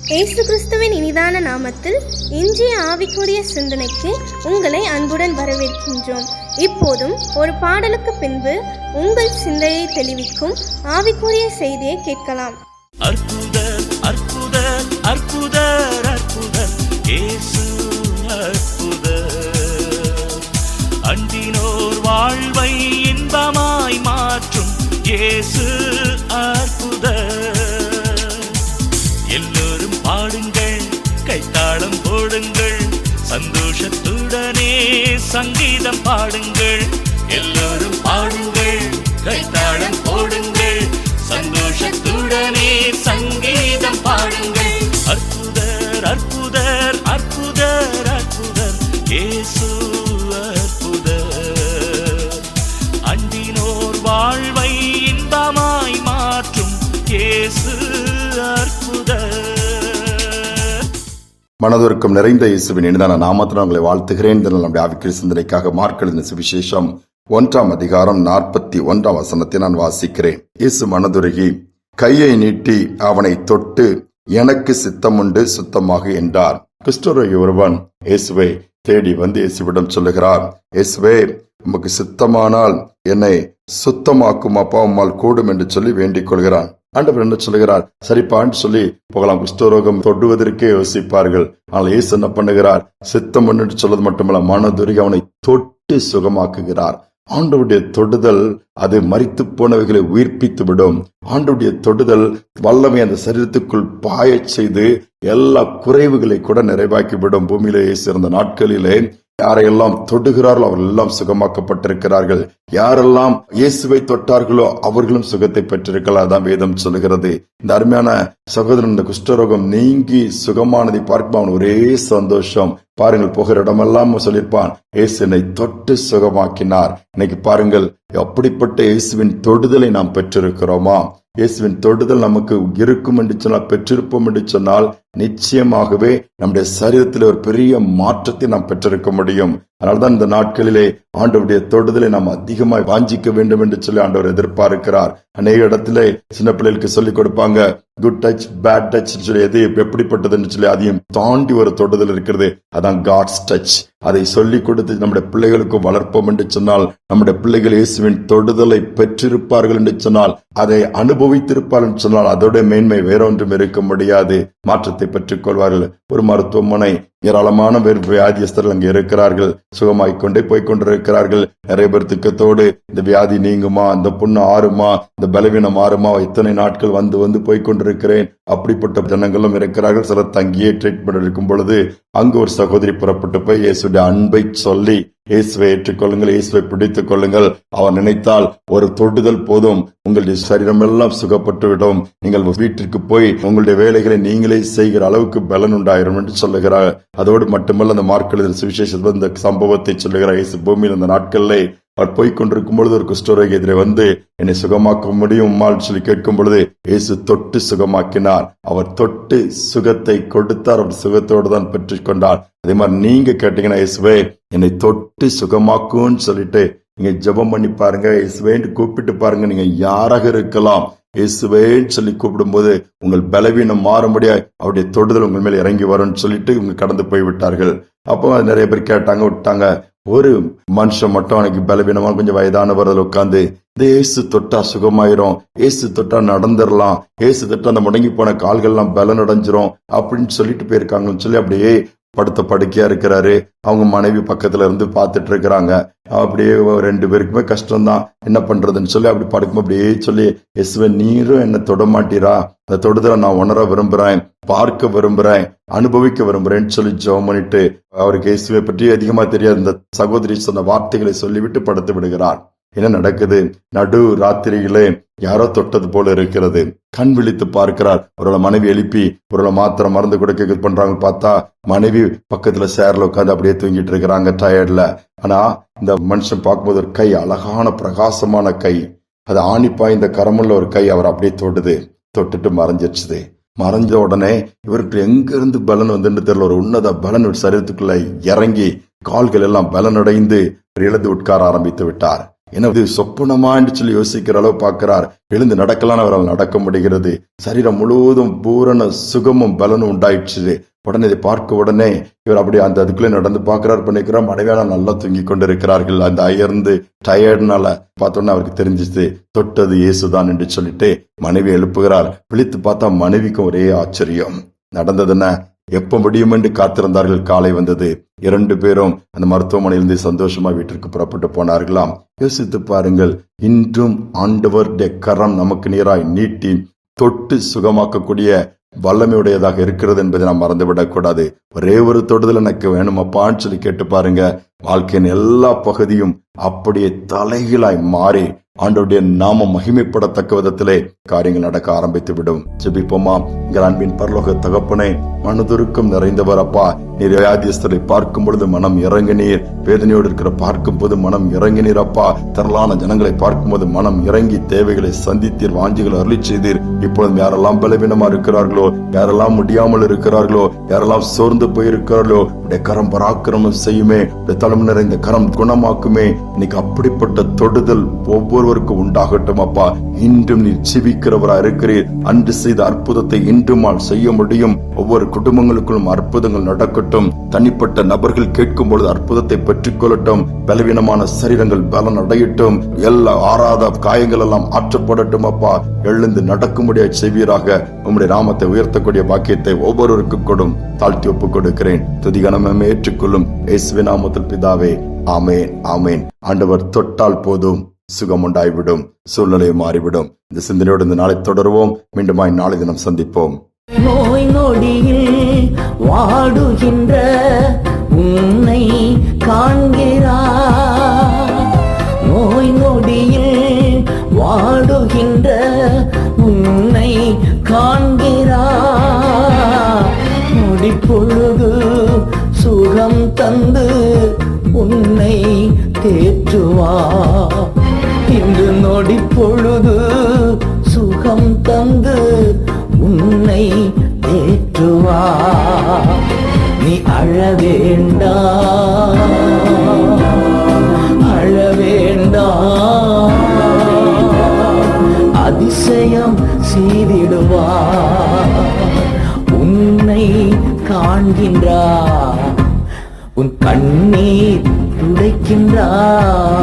இயேசு கிறிஸ்துவின் இனிதான நாமத்தில் இன்றைய ஆவிக்குரிய சிந்தனைக்கு உங்களை அன்புடன் வரவேற்கின்றோம். இப்போதும் ஒரு பாடலுக்கு பின்பு உங்கள் சிந்தையை தெளிவிக்கும் ஆவிக்குரிய செய்தியை கேட்கலாம். அற்புதர் அற்புதர் அற்புதர் அற்புதர் இயேசு அற்புதர், அண்டினோர் வாழ்வை இன்பமாய் மாற்றும் இயேசு அற்புதர். எல்லோரும் பாடுங்கள், கைத்தாளம் போடுங்கள், சந்தோஷத்துடனே சங்கீதம் பாடுங்கள். எல்லோரும் பாடுங்கள், கைத்தாளம் போடுங்கள், சந்தோஷத்துடனே சங்கீதம் பாடுங்கள். அற்புதர் அற்புதர் அற்புதர் அற்புதர் இயேசு அற்புதர், அண்டினோர் வாழ்வை இன்பமாய் மாற்றும் இயேசு அற்புதர். மனதுருக்கம் நிறைந்த இயேசுவின் இனிதான நாமத்தில் உங்களை வாழ்த்துகிறேன். நம்முடைய ஆவிக்குரிய சிந்தனைக்காக மார்க் எழுதின சுவிசேஷம் 1 அதிகாரம் 41 நான் வாசிக்கிறேன். இயேசு மனதுருகி கையை நீட்டி அவனை தொட்டு, எனக்கு சித்தமுண்டு, சுத்தமாக என்றார். குஷ்டரோகி ஒருவன் இயேசுவை தேடி வந்து இயேசுவிடம் சொல்லுகிறார், இயேசுவே, உமக்கு சித்தமானால் என்னை சுத்தமாக்கும், அப்பா உம்மால் கூடும் என்று சொல்லி வேண்டிக் கொள்கிறான். ஆண்டவர் என்ன சொல்லுகிறார்? சரிப்பான்னு சொல்லி போகலாம். குஷ்டரோகம் தொடுவதற்கே யோசிப்பார்கள். ஆனால் இயேசு என்ன பண்ணுகிறார்? சித்தம் என்று சொல்வது மட்டுமல்ல, மனதுருகி அவனை தொட்டு சுகமாக்குகிறார். ஆண்டவருடைய தொடுதல் அது மரித்து போனவைகளை உயிர்ப்பித்து விடும். ஆண்டவருடைய தொடுதல் வல்லமை அந்த சரீரத்துக்குள் பாயச் செய்து எல்லா குறைவுகளை கூட நிறைவாக்கி விடும். பூமியிலே சிறந்த நாட்களிலே யாரையெல்லாம் தொடுகிறார்களோ அவர்கள் எல்லாம் சுகமாக்கப்பட்டிருக்கிறார்கள். யாரெல்லாம் இயேசுவை தொட்டார்களோ அவர்களும் சுகத்தை பெற்றிருக்கலாம். அதான் வேதம் சொல்லுகிறது. இந்த அருமையான சகோதரன் இந்த குஷ்டரோகம் நீங்கி சுகமானதை பார்க்கும் அவன் ஒரே சந்தோஷம். பாருங்கள், போகிற இடமெல்லாம் சொல்லியிருப்பான், இயேசு என்னை தொட்டு சுகமாக்கினார். இன்னைக்கு பாருங்கள், அப்படிப்பட்ட இயேசுவின் தொடுதலை நாம் பெற்றிருக்கிறோமா? இயேசுவின் தொடுதல் நமக்கு இருக்கும் என்று சொன்னால், பெற்றிருப்போம் என்று சொன்னால், நிச்சயமாகவே நம்முடைய சரீரத்தில் ஒரு பெரிய மாற்றத்தை நாம் பெற்றிருக்க முடியும். அதனால்தான் இந்த நாட்களிலே ஆண்டவருடைய தொடுதலை நாம் அதிகமாய் வாஞ்சிக்க வேண்டும் என்று சொல்லி ஆண்டவர் எதிர்பார்க்கிறார். அநேக இடத்திலே சின்ன பிள்ளைகளுக்கு சொல்லிக் கொடுப்பாங்க, குட் டச், பேட் டச் சொல்லி, எது எப்படிப்பட்டதுன்னு சொல்லி அதையும் தாண்டி ஒரு தொடுதல் இருக்கிறது. அதான் காட்ஸ் டச். அதை சொல்லிக் கொடுத்து நம்முடைய பிள்ளைகளுக்கும் வளர்ப்போம் என்று சொன்னால், நம்முடைய பிள்ளைகள் இயேசுவின் தொடுதலை பெற்றிருப்பார்கள் என்று சொன்னால், அதை அனுபவித்திருப்பார்கள் என்று சொன்னால், அதோட மேன்மை வேறொன்றும் இருக்க முடியாது. மாற்றத்தை பெற்றுக் கொள்வார்கள். ஒரு மருத்துவமனை, ஏராளமான பேர் வியாதியஸ்தர்கள் அங்கே இருக்கிறார்கள். சுகமாய்க்கொண்டே போய்கொண்டிருக்கிறார்கள். நிறைய பேர் திக்கத்தோடு, இந்த வியாதி நீங்குமா, இந்த புண்ணு ஆறுமா, இந்த பலவீனம் ஆறுமா, இத்தனை நாட்கள் வந்து வந்து போய்கொண்டிருக்கிறேன், அப்படிப்பட்ட ஜனங்களும் இருக்கிறார்கள். சிலர் தங்கியே ட்ரீட்மெண்ட் எடுக்கும் பொழுது அங்கு ஒரு சகோதரி புறப்பட்டு போய் இயேசுடைய அன்பை சொல்லி, இயேசுவை ஏற்றுக்கொள்ளுங்கள், இயேசுவை பிடித்துக் கொள்ளுங்கள், அவர் நினைத்தால் ஒரு தொடுதல் போதும், உங்களுடைய சரீரம் எல்லாம் சுகப்பட்டுவிடும், நீங்கள் வீட்டிற்கு போய் உங்களுடைய வேலைகளை நீங்களே செய்கிற அளவுக்கு பலன் உண்டாயிரும் என்று சொல்லுகிறார். அதோடு மட்டுமல்ல, அந்த மார்க் எழுதின சுவிசேஷத்தில் இந்த சம்பவத்தை சொல்லுகிறார். இயேசு பூமியில் அந்த நாட்களிலே அவர் போய்கொண்டிருக்கும் பொழுது ஒரு குஷ்டரோகி எதிரே வந்து, என்னை சுகமாக்க முடியுமான்னு சொல்லி கேட்கும் பொழுது இயேசு தொட்டு சுகமாக்கினார். அவர் தொட்டு சுகத்தை கொடுத்தார். அவர் சுகத்தோடு தான் பெற்றுக் கொண்டார். அதே மாதிரி நீங்க கேட்டீங்கன்னா, இயேசுவே என்னை தொட்டு சுகமாக்குன்னு சொல்லிட்டு நீங்க ஜெபம் பண்ணி பாருங்க. இயேசுவேன்னு கூப்பிட்டு பாருங்க. நீங்க யாராக இருக்கலாம், இயேசுவேன்னு சொல்லி கூப்பிடும் போது உங்கள் பலவீனம் மாறும்படியா அவருடைய தொடுதல் உங்கள் மேல இறங்கி வரும்னு சொல்லிட்டு இவங்க கடந்து போய் விட்டார்கள். அப்போ நிறைய பேர் கேட்டாங்க, விட்டாங்க. ஒரு மனுஷன் மட்டும் அன்னைக்கு பலவீனமா கொஞ்சம் வயதானவர் உட்கார்ந்து, இந்த இயேசு தொட்டா சுகமாயிரும், இயேசு தொட்டா நடந்துடலாம், இயேசு தொட்டா அந்த முடங்கி போன கால்கள்லாம் பலன் அடைஞ்சிரும் அப்படின்னு சொல்லிட்டு போயிருக்காங்கன்னு சொல்லி அப்படியே படுத்த படுக்கையா இருக்கிறாரு. அவங்க மனைவி பக்கத்துல இருந்து பாத்துட்டு இருக்கிறாங்க. அப்படியே 2 பேருக்குமே கஷ்டம்தான், என்ன பண்றதுன்னு சொல்லி அப்படி படுக்கும். அப்படியே சொல்லி, இயேசுவே நீரும் என்ன தொட மாட்டீரா, அந்த தொடுதலை நான் உணர விரும்புறேன், பார்க்க விரும்புறேன், அனுபவிக்க விரும்புறேன்னு சொல்லி ஜெபம் பண்ணிட்டு, அவருக்கு இயேசுவை பற்றி அதிகமா தெரியாது, இந்த சகோதரி சொன்ன வார்த்தைகளை சொல்லிவிட்டு படுத்து விடுகிறார். என்ன நடக்குது? நடு ராத்திரியிலே யாரோ தொட்டது போல இருக்கிறது. கண் விழித்து பார்க்கிறார். ஒருவேளை மனைவி எழுப்பி ஒருவேளை மாத்திரை மருந்து கொடுக்க பண்றாங்க. பார்த்தா மனைவி பக்கத்துல சேர்ல உட்காந்து அப்படியே தூங்கிட்டு இருக்கிறாங்க டயர்ட்ல. ஆனா இந்த மனுஷன் பார்க்கும்போது ஒரு கை, அழகான பிரகாசமான கை, அது ஆணிப்பாய் இந்த கரமுள்ள ஒரு கை அவர் அப்படியே தொடுது. தொட்டுட்டு மறைஞ்சிருச்சுது. மறைஞ்ச உடனே இவருக்கு எங்க இருந்து பலன் வந்துன்னு தெரியல, ஒரு உன்னத பலன் சரீரத்துக்குள்ள இறங்கி கால்கள் எல்லாம் பலனடைந்து எழுந்து உட்கார ஆரம்பித்து விட்டார். என்ன இது சொப்பனமான்னு சொல்லி யோசிக்கிற அளவு பார்க்கிறார். எழுந்து நடக்கலாம், அவரால் நடக்க முடிகிறது. சரீரம் முழுவதும் பூரண சுகமும் பலனும் உண்டாயிடுச்சு. உடனே இதை பார்க்க உடனே இவர் அப்படி அந்த அதுக்குள்ளே நடந்து பார்க்கிறார், பண்ணிக்கிறார். மனைவியான நல்லா தூங்கி கொண்டிருக்கிறார்கள். அந்த அயர்ந்து டயர்டுனால பார்த்தோன்னே அவருக்கு தெரிஞ்சிச்சு தொட்டது இயேசுதான் என்று சொல்லிட்டு மனைவி எழுப்புகிறார். விழித்து பார்த்தா மனைவிக்கும் ஒரே ஆச்சரியம். நடந்ததுன்னா எப்ப முடியும் என்று காத்திருந்தார்கள். காலை வந்தது. 2 பேரும் அந்த மருத்துவமனையிலிருந்து சந்தோஷமா வீட்டிற்கு புறப்பட்டு போனார்களாம். யோசித்து பாருங்கள், இன்றும் ஆண்டவருடைய கரம் நமக்கு நேராய் நீட்டி தொட்டு சுகமாக்கக்கூடிய வல்லமையுடையதாக இருக்கிறது என்பதை நாம் மறந்துவிடக் கூடாது. ஒரே ஒரு தொடுதல் எனக்கு வேணுமப்பான்னு சொல்லி கேட்டு பாருங்க. வாழ்க்கையின் எல்லா பகுதியும் அப்படியே தலைகீழாய் மாறி ஆண்டவருடைய நாமம் மகிமைப்படத்தக்க விதத்திலே காரியங்கள் நடக்க ஆரம்பித்து விடும். ஜெபிப்போமா. எங்கள் அன்பின் பரலோக தகப்பனே, மனதுருக்கம் நிறைந்தவர் அப்பா, நீர் வியாதியஸ்தரை பார்க்கும் பொழுது மனம் இறங்கினீர். வேதனையோடு இருக்கிற பார்க்கும் போது மனம் இறங்கினீர் அப்பா. திரளான ஜனங்களை பார்க்கும் போது மனம் இறங்கி தேவைகளை சந்தித்தீர், வாஞ்சிகளை அருளி செய்தீர். இப்பொழுது யாரெல்லாம் பலவீனமா இருக்கிறார்களோ, யாரெல்லாம் முடியாமல் இருக்கிறார்களோ, யாரெல்லாம் சோர்ந்து போயிருக்கிறார்களோ, உடைய கரம் பராக்கிரமம் செய்யுமே, உடைய தளம் நிறைந்த கரம் குணமாக்குமே. இன்னைக்கு அப்படிப்பட்ட தொடுதல் ஒவ்வொருவருக்கும் உண்டாகட்டும் அப்பா. இன்றும் நீர் ஜீவிக்கிறவரா இருக்கிறீர். அன்று செய்த அற்புதத்தை இன்றுமால் செய்ய முடியும். ஒவ்வொரு குடும்பங்களுக்குள்ளும் அற்புதங்கள் நடக்கட்டும். தனிப்பட்ட நபர்கள் கேட்கும் பொழுது அற்புதத்தை பெற்றுக் கொள்ளட்டும். பலவீனமான சரீரங்கள் பலன் அடையட்டும். எல்லா ஆறாத காயங்கள் எல்லாம் ஆற்றப்படட்டும் அப்பா. எழுந்து நடக்கும்படியாக செய்வீராக. உம்முடைய நாமத்தை உயர்த்தக்கூடிய பாக்கியத்தை ஒவ்வொருவருக்கும் கொடும். தாழ்த்தி ஒப்புக் கொடுக்கிறேன். துதிகனமே ஏற்றுக்கொள்ளும் இயேசுவின் நாமத்தில் பிதாவே, ஆமேன், ஆமேன். ஆண்டவர் தொட்டால் போதும் சுகம் உண்டாய்விடும், சூழ்நிலை மாறிவிடும். இந்த சிந்தனையோடு இந்த நாளை தொடருவோம். மீண்டுமாய் நாளை தினம் சந்திப்போம். நோய் நொடியில் வாடுகின்ற உன்னை காண்கிறார். நோய் நொடியில் வாடுகின்ற உன்னை காண்கிறார். நொடிப்பொழுது சுகம் தந்து உன்னை தேற்றுவார். இன்று நொடிப்பொழுது சுகம் தந்து உன்னை தேற்றுவார். நீ அழ வேண்டாம், அழ வேண்டாம், அதிசயம் செய்திடுவார். உன்னை காண்கின்றார், உன் கண்ணீர் துடைக்கின்றார்.